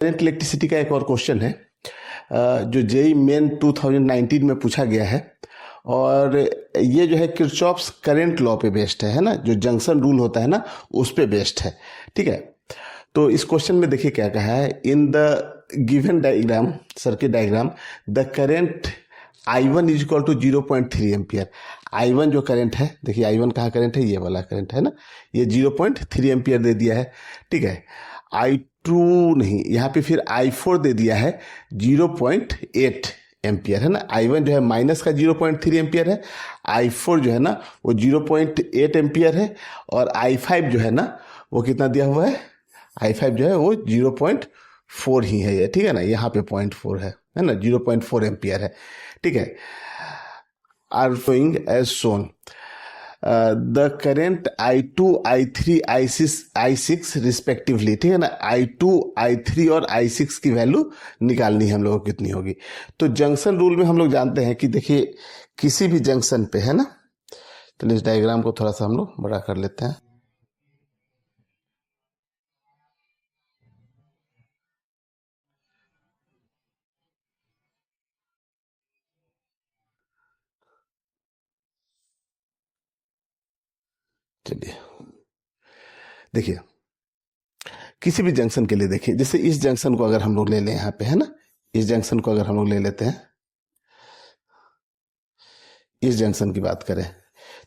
Current electricity का एक और क्वेश्चन है जो जेई मेन 2019 में पूछा गया है और ये जो है किरचॉफ्स करंट लॉ पे बेस्ड है ना, जो जंक्शन रूल होता है ना उस पे बेस्ड है। ठीक है, तो इस क्वेश्चन में देखिए क्या कहा है, in the given diagram, circuit diagram, the current I1 is equal to 0.3 ampere. I1 जो करंट है, देखिए I1 कहाँ करंट है, ये वाला करंट है ना, ये 0.3 एम्पियर दे दिया है। ठीक है, I2 नहीं, यहाँ पे फिर I4 दे दिया है 0.8 एम्पियर है ना। I1 जो है माइनस का 0.3 एम्पियर है, I4 जो है ना वो 0.8 एम्पियर है और I5 जो है ना वो कितना दिया हुआ है, I5 जो है वो 0.4 ही है ये। ठीक है ना, यहाँ पे 0.4 है ना, 0.4 एम्पियर है। ठीक है, are flowing as shown the current I2, I3, I6 respectively. ठीक है ना, I2, I3 और I6 की वैल्यू निकालनी है हम लोगों को, कितनी होगी। तो जंक्शन रूल में हम लोग जानते हैं कि देखिए किसी भी जंक्शन पे है ना, तो इस डायग्राम को थोड़ा सा हम लोग बड़ा कर लेते हैं। चलिए देखिए किसी भी जंक्शन के लिए देखिए, जैसे इस जंक्शन को अगर हम लोग ले लें यहाँ पे है ना, इस जंक्शन को अगर हम लोग ले लेते हैं, इस जंक्शन की बात करें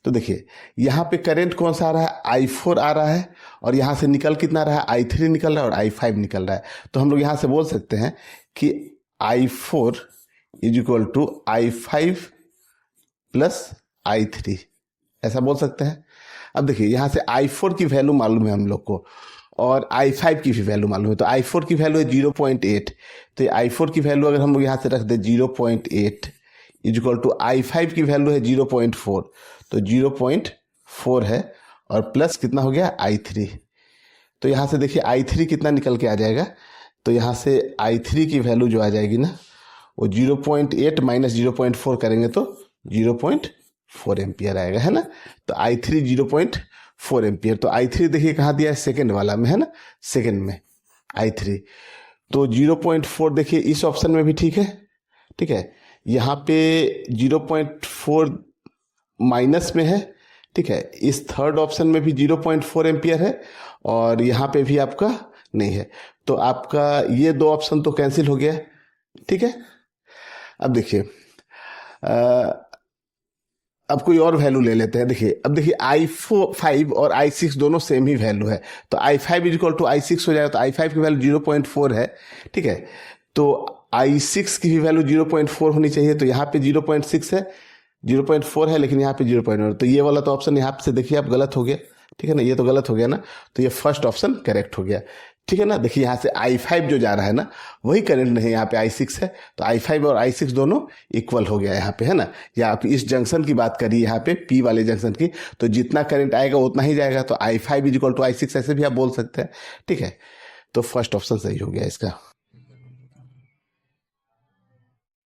तो देखिए यहाँ पे करंट कौन सा आ रहा है, I4 आ रहा है और यहाँ से निकल कितना रहा है, I3 निकल रहा है और I5 निकल रहा है। तो हम लोग यहाँ से बोल सकते हैं कि I4 is equal to I5 plus I3, ऐसा बोल सकते हैं। अब देखिए यहाँ से I4 की वैल्यू मालूम है हम लोग को और I5 की भी वैल्यू मालूम है। तो I4 की वैल्यू है 0.8, तो I4 की वैल्यू अगर हम लोग यहाँ से रख दे 0.8 इज इक्वल टू I5 की वैल्यू है 0.4, तो 0.4 है और प्लस कितना हो गया I3। तो यहाँ से देखिए I3 कितना निकल के आ जाएगा, तो यहाँ से I3 की वैल्यू जो आ जाएगी ना वो 0.8 माइनस 0.4 करेंगे तो 0.4 एम्पियर आएगा है ना। तो I3 0.4 एम्पियर, तो I3 देखिए कहाँ दिया है, सेकेंड वाला में है ना, सेकेंड में I3। तो 0.4 देखिए इस ऑप्शन में भी ठीक है। ठीक है, यहाँ पे 0.4 माइनस में है। ठीक है, इस थर्ड ऑप्शन में भी 0.4 एम्पियर है और यहाँ पे भी आपका नहीं है, तो आपका ये दो ऑप्शन तो कैंसिल हो गया। ठीक है, अब देखिए अब कोई और वैल्यू ले लेते हैं। देखिए अब देखिए I5 और I6 दोनों सेम ही वैल्यू है, तो I5 is equal to I6 हो जाएगा। तो I5 की वैल्यू 0.4 है। ठीक है, तो I6 की भी वैल्यू 0.4 होनी चाहिए, तो यहाँ पे 0.6 है, 0.4 है लेकिन यहाँ पे 0.1, तो ये वाला तो ऑप्शन यहाँ से देखिए आप गलत हो गया। ठीक है ना, ये तो गलत हो गया ना, तो ये फर्स्ट ऑप्शन करेक्ट हो गया। ठीक है ना, देखिए यहाँ से I5 जो जा रहा है ना वही करंट नहीं, यहाँ पे I6 है, तो I5 और I6 दोनों इक्वल हो गया यहाँ पे है ना। या आप इस जंक्शन की बात करिए यहाँ पे P वाले जंक्शन की, तो जितना करंट आएगा उतना ही जाएगा, तो I5 is equal to I6 ऐसे भी आप बोल सकते हैं। ठीक है, तो फर्स्ट ऑप्शन सही हो गया इसका।